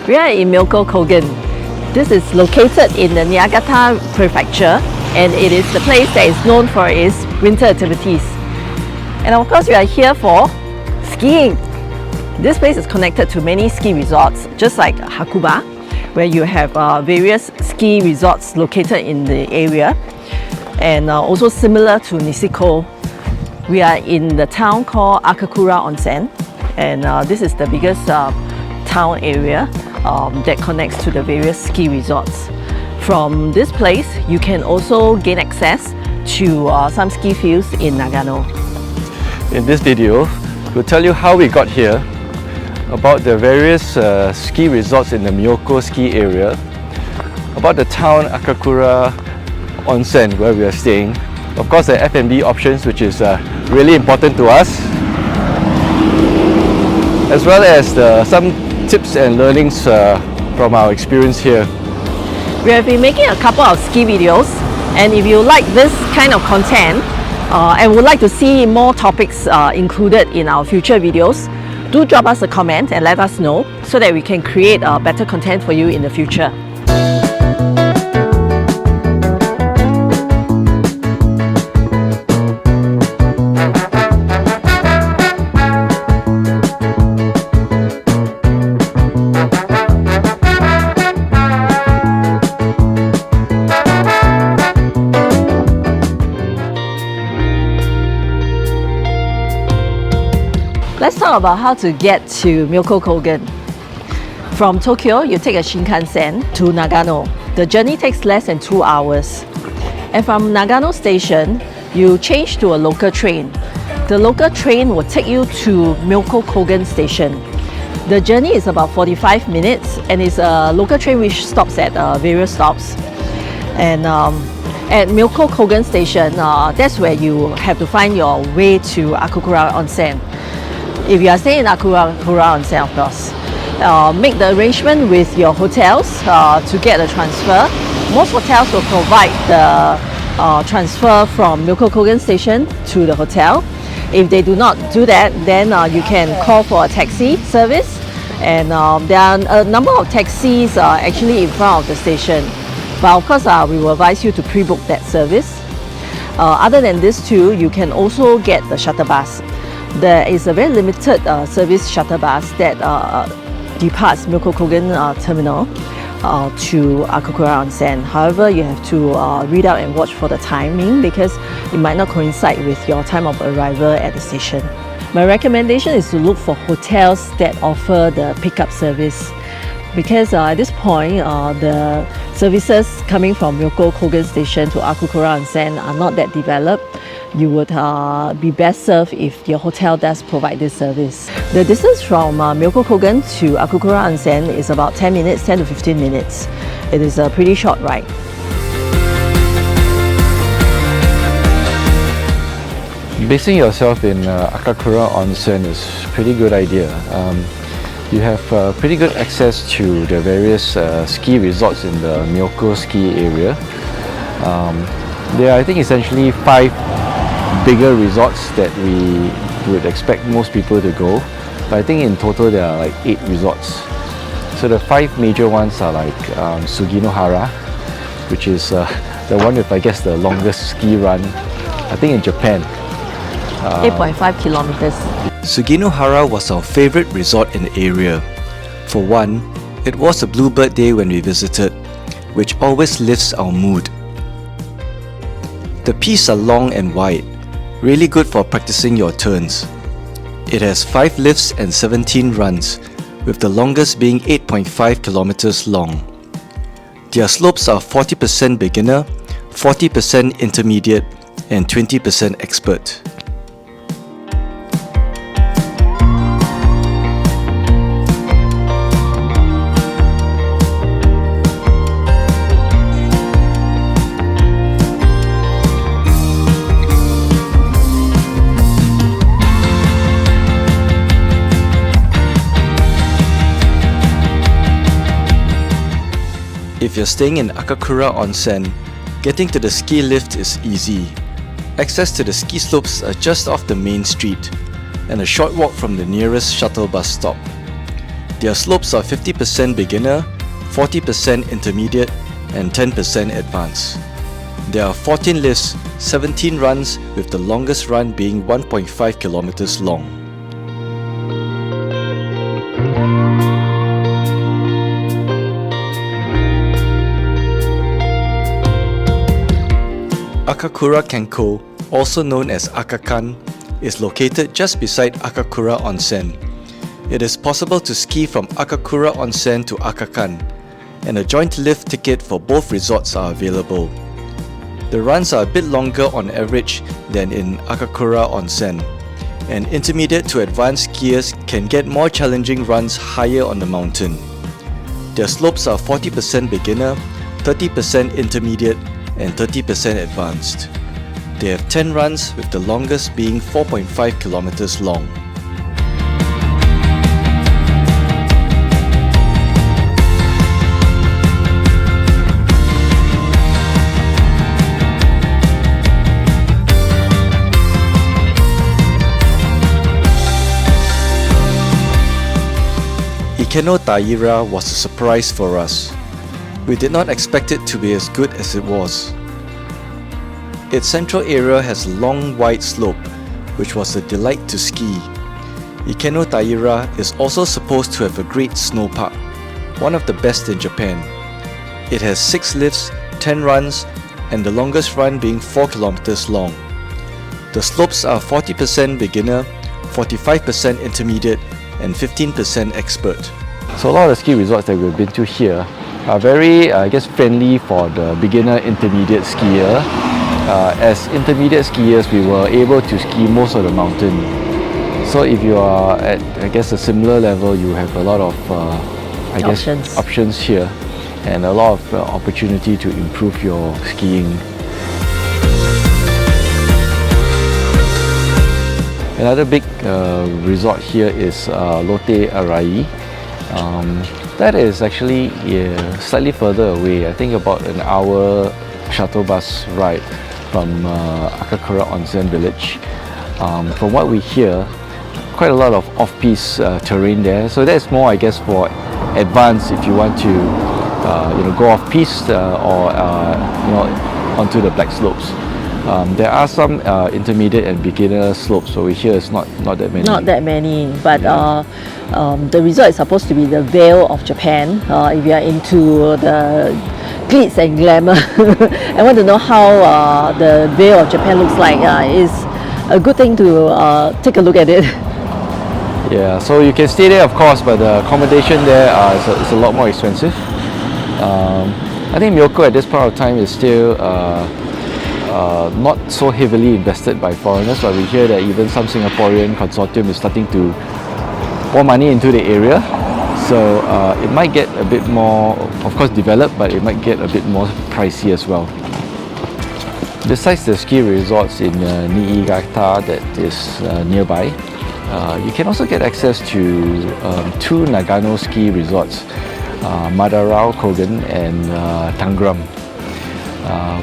We are in Myoko Kogen. This is located in the Niigata Prefecture, and it is the place that is known for its winter activities. And of course, we are here for skiing. This place is connected to many ski resorts, just like Akakura, where you have various ski resorts located in the area. And also similar to Niseko, we are in the town called Akakura Onsen, and this is the biggest town area that connects to the various ski resorts. From this place, you can also gain access to some ski fields in Nagano. In this video, we'll tell you how we got here, about the various ski resorts in the Myoko ski area, about the town Akakura Onsen where we are staying, of course the F&B options, which is really important to us, as well as some tips and learnings from our experience here. We have been making a couple of ski videos, and if you like this kind of content and would like to see more topics included in our future videos, do drop us a comment and let us know so that we can create better content for you in the future. Let's talk about how to get to Myoko Kogen. From Tokyo, you take a Shinkansen to Nagano. The journey takes less than 2 hours. And from Nagano station, you change to a local train. The local train will take you to Myoko Kogen station. The journey is about 45 minutes, and it's a local train which stops at various stops. And at Myoko Kogen station, that's where you have to find your way to Akakura Onsen. If you are staying in Akakura Onsen, of course, make the arrangement with your hotels to get a transfer. Most hotels will provide the transfer from Myoko Kogen station to the hotel. If they do not do that, then you can call for a taxi service, and there are a number of taxis actually in front of the station. But of course, we will advise you to pre-book that service. Other than this too, you can also get the shuttle bus. There is a very limited service shuttle bus that departs Myoko Kogen terminal to Akakura Onsen. However, you have to read out and watch for the timing because it might not coincide with your time of arrival at the station. My recommendation is to look for hotels that offer the pickup service, because at this point the services coming from Myoko Kogen station to Akakura Onsen are not that developed. You would be best served if your hotel does provide this service. The distance from Myoko Kogen to Akakura Onsen is about 10 to 15 minutes. It is a pretty short ride. Basing yourself in Akakura Onsen is a pretty good idea. You have pretty good access to the various ski resorts in the Myoko ski area. There are, I think, essentially 5 bigger resorts that we would expect most people to go, but I think in total there are like 8 resorts. So the 5 major ones are like Suginohara, which is the one with, I guess, the longest ski run, I think, in Japan. 8.5 kilometers. Suginohara was our favorite resort in the area. For one, it was a bluebird day when we visited, which always lifts our mood. The pieces are long and wide, really good for practicing your turns. It has 5 lifts and 17 runs, with the longest being 8.5 kilometers long. Their slopes are 40% beginner, 40% intermediate, and 20% expert. If you're staying in Akakura Onsen, getting to the ski lift is easy. Access to the ski slopes are just off the main street and a short walk from the nearest shuttle bus stop. Their slopes are 50% beginner, 40% intermediate, and 10% advanced. There are 14 lifts, 17 runs, with the longest run being 1.5 kilometers long. Akakura Kenko, also known as Akakan, is located just beside Akakura Onsen. It is possible to ski from Akakura Onsen to Akakan, and a joint lift ticket for both resorts are available. The runs are a bit longer on average than in Akakura Onsen, and intermediate to advanced skiers can get more challenging runs higher on the mountain. Their slopes are 40% beginner, 30% intermediate, and 30% advanced. They have 10 runs, with the longest being 4.5 kilometers long. Ikeno Taira was a surprise for us. We did not expect it to be as good as it was. Its central area has a long wide slope, which was a delight to ski. Ikeno Taira is also supposed to have a great snowpark, one of the best in Japan. It has 6 lifts, 10 runs, and the longest run being 4 kilometers long. The slopes are 40% beginner, 45% intermediate, and 15% expert. So a lot of the ski resorts that we've been to here are very, friendly for the beginner intermediate skier. As intermediate skiers, we were able to ski most of the mountain. So if you are at, a similar level, you have a lot of, options here, and a lot of opportunity to improve your skiing. Another big resort here is Lotte Arai. That is actually slightly further away. I think about an hour shuttle bus ride from Akakura Onsen village. From what we hear, quite a lot of off-piste terrain there. So that's more, for advanced if you want to, go off-piste or onto the black slopes. There are some intermediate and beginner slopes over here. It's not that many. Not that many, but the resort is supposed to be the veil of Japan. If you are into the glitz and glamour and want to know how the veil of Japan looks like, is a good thing to take a look at it. Yeah, so you can stay there, of course, but the accommodation there is a lot more expensive. I think Myoko at this point of time is still not so heavily invested by foreigners, but we hear that even some Singaporean consortium is starting to pour money into the area. So it might get a bit more, of course, developed, but it might get a bit more pricey as well. Besides the ski resorts in Niigata that is nearby, you can also get access to 2 Nagano ski resorts, Myoko Kogen and Tangram.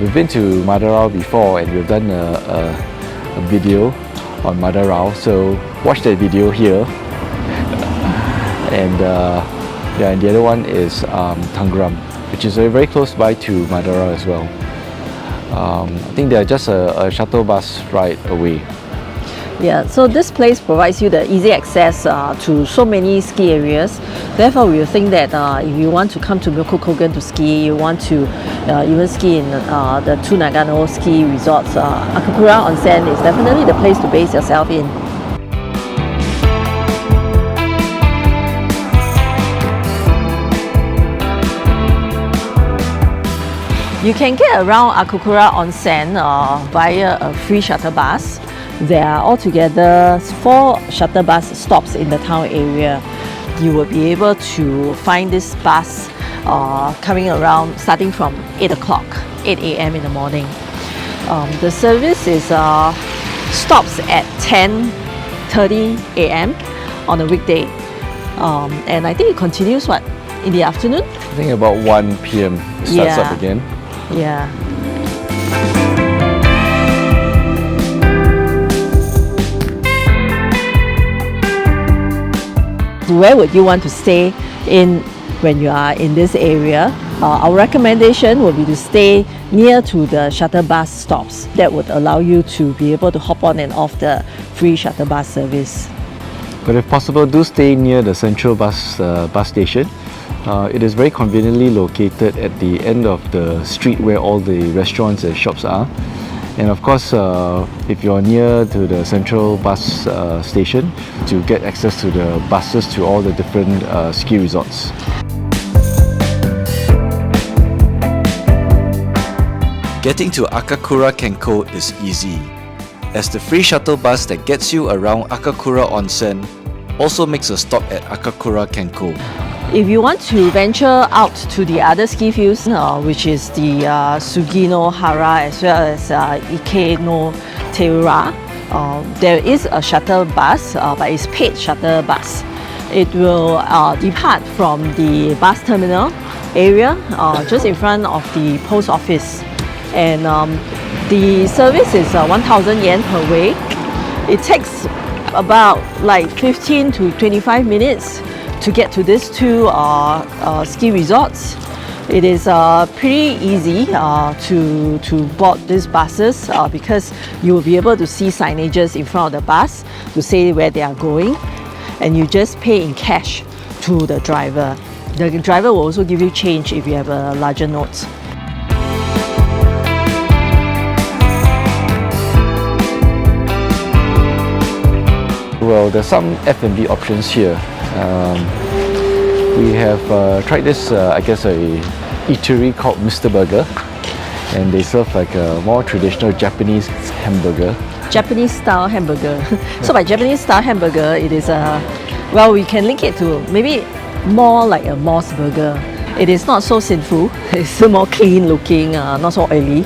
We've been to Madarao before, and we've done a video on Madarao, so watch that video here. And and the other one is Tangram, which is very close by to Madarao as well. I think they're just a shuttle bus ride away. Yeah, so this place provides you the easy access to so many ski areas. Therefore, we think that if you want to come to Myoko Kogen to ski, you want to even ski in the 2 Nagano ski resorts, Akakura Onsen is definitely the place to base yourself in. You can get around Akakura Onsen via a free shuttle bus. There are altogether 4 shuttle bus stops in the town area. You will be able to find this bus coming around starting from 8 o'clock, 8 a.m. in the morning. The service is stops at 10:30 a.m. on a weekday. And I think it continues, in the afternoon? I think about 1 p.m. it starts up again. Yeah. where would you want to stay in when you are in this area? Our recommendation would be to stay near to the shuttle bus stops. That would allow you to be able to hop on and off the free shuttle bus service. But if possible, do stay near the central bus station. It is very conveniently located at the end of the street where all the restaurants and shops are. And of course, if you're near to the central bus station, to get access to the buses to all the different ski resorts. Getting to Akakura Kenko is easy, as the free shuttle bus that gets you around Akakura Onsen also makes a stop at Akakura Kenko. If you want to venture out to the other ski fields, which is the Sugino Hara as well as Ike no Teura, there is a shuttle bus, but it's paid shuttle bus. It will depart from the bus terminal area just in front of the post office. And the service is 1,000 yen per way. It takes about like 15 to 25 minutes to get to these two ski resorts. It is pretty easy to board these buses because you will be able to see signages in front of the bus to say where they are going, and you just pay in cash to the driver. The driver will also give you change if you have a larger note. Well, there's some F&B options here. We have tried this, I guess, a eatery called Mr. Burger, and they serve like a more traditional Japanese hamburger. Japanese style hamburger. So by Japanese style hamburger, it is well, we can link it to maybe more like a Moss burger. It is not so sinful. It's more clean looking, not so oily.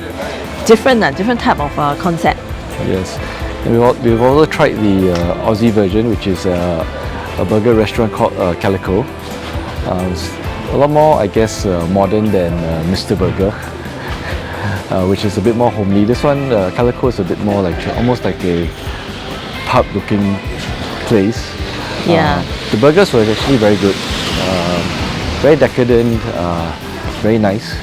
Different type of concept. Yes. And we've also tried the Aussie version, which is a burger restaurant called Calico. It's a lot more, I guess, modern than Mr. Burger, which is a bit more homely. This one, Calico, is a bit more like almost like a pub-looking place. Yeah. The burgers were actually very good, very decadent, very nice.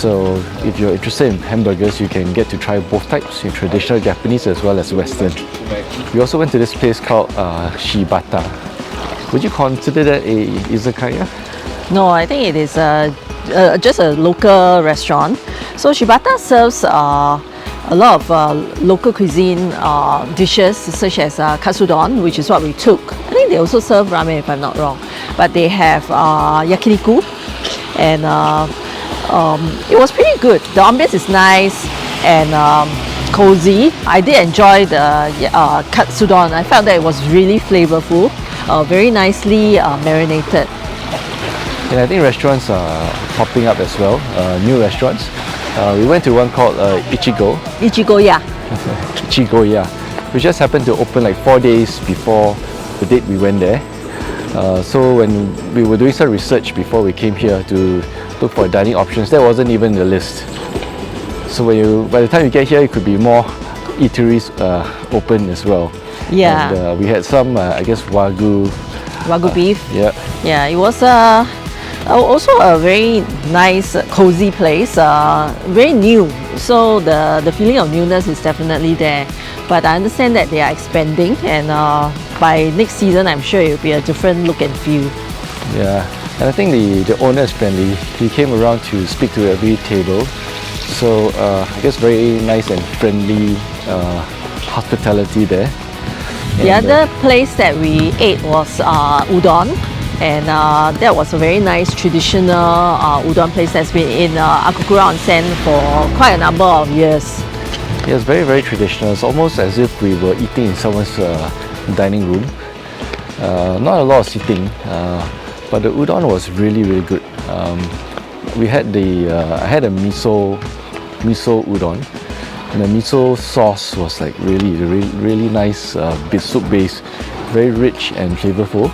So if you're interested in hamburgers, you can get to try both types, traditional Japanese as well as Western. We also went to this place called Shibata. Would you consider that a izakaya? No, I think it is just a local restaurant. So Shibata serves a lot of local cuisine dishes such as katsudon, which is what we took. I think they also serve ramen if I'm not wrong. But they have yakiniku, and it was pretty good. The ambience is nice and cozy. I did enjoy the katsudon. I felt that it was really flavorful, very nicely marinated. And I think restaurants are popping up as well, new restaurants. We went to one called Ichigo. Ichigo-ya. Ichigo-ya, which just happened to open like 4 days before the date we went there. So when we were doing some research before we came here to look for dining options, that wasn't even in the list. So by the time you get here, it could be more eateries open as well. Yeah. And we had some, I guess, Wagyu beef. Yeah. Yeah, it was also a very nice, cozy place, very new. So the feeling of newness is definitely there. But I understand that they are expanding, and by next season, I'm sure it will be a different look and feel. Yeah, and I think the owner is friendly. He came around to speak to every table. So I guess very nice and friendly hospitality there. The other place that we ate was udon, and that was a very nice traditional udon place that's been in Akakura Onsen for quite a number of years. Yeah, it's very, very traditional. It's almost as if we were eating in someone's dining room. Not a lot of seating, but the udon was really, really good. We had I had a miso udon, and the miso sauce was like really nice soup base, very rich and flavorful.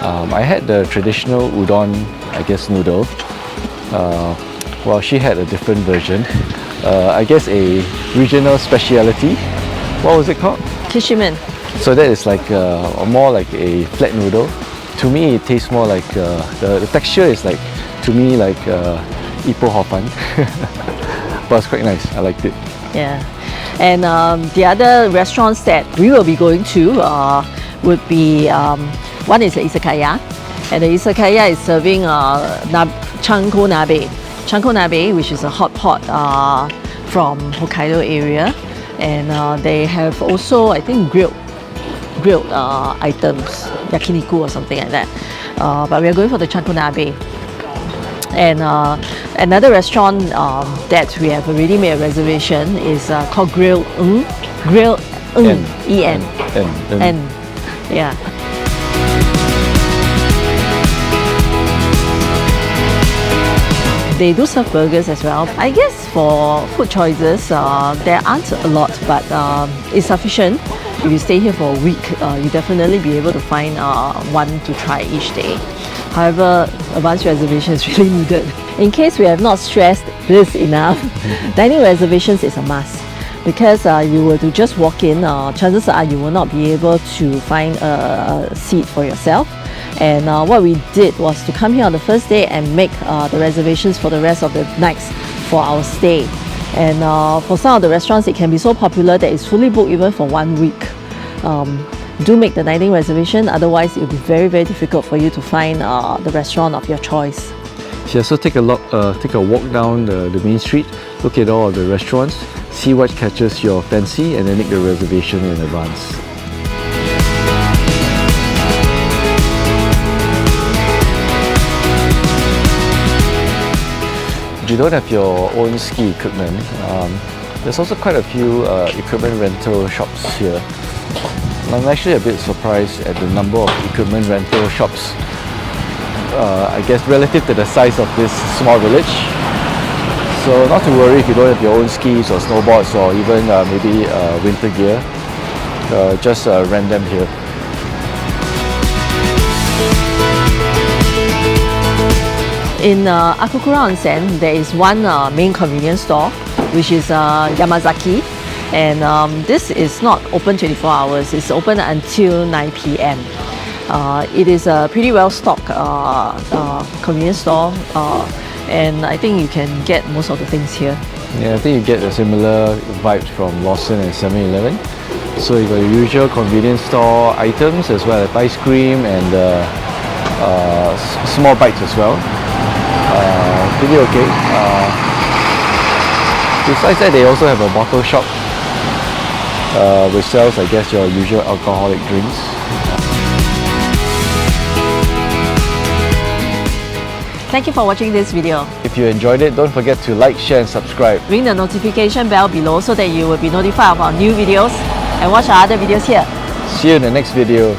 I had the traditional udon, I guess, noodle, while she had a different version. I guess a regional speciality. What was it called? Kishimen. So that is like more like a flat noodle. To me, it tastes more like the texture is like, to me, like ipo hor fun. But it's quite nice. I liked it. Yeah. And the other restaurants that we will be going to would be one is the izakaya, and the izakaya is serving chanko nabe. Chanko nabe, which is a hot pot from Hokkaido area, and they have also, I think, grilled items, yakiniku or something like that. But we are going for the chanko nabe. And another restaurant that we have already made a reservation is called Grill Ng. Grill Ng. E-N. N. Yeah. They do serve burgers as well. I guess for food choices, there aren't a lot, but it's sufficient. If you stay here for a week, you definitely be able to find one to try each day. However, advance reservation is really needed. In case we have not stressed this enough, dining reservations is a must. Because you were to just walk in, chances are you will not be able to find a seat for yourself. And what we did was to come here on the first day and make the reservations for the rest of the nights for our stay. And for some of the restaurants, it can be so popular that it's fully booked even for 1 week. Do make the dining reservation, otherwise it will be very, very difficult for you to find the restaurant of your choice. Yeah, so take a walk down the main street, look at all of the restaurants, see what catches your fancy, and then make the reservation in advance. If you don't have your own ski equipment, there's also quite a few equipment rental shops here. I'm actually a bit surprised at the number of equipment rental shops, I guess relative to the size of this small village. So not to worry if you don't have your own skis or snowboards or even maybe winter gear, just rent them here. In Akakura Onsen, there is one main convenience store, which is Yamazaki. And this is not open 24 hours, it's open until 9 p.m. It is a pretty well stocked convenience store, and I think you can get most of the things here. Yeah, I think you get a similar vibe from Lawson and 7-Eleven. So you got your usual convenience store items as well as ice cream and small bites as well. Pretty okay. Besides that, they also have a bottle shop which sells, I guess, your usual alcoholic drinks. Thank you for watching this video. If you enjoyed it, don't forget to like, share and subscribe. Ring the notification bell below so that you will be notified of our new videos, and watch our other videos here. See you in the next video.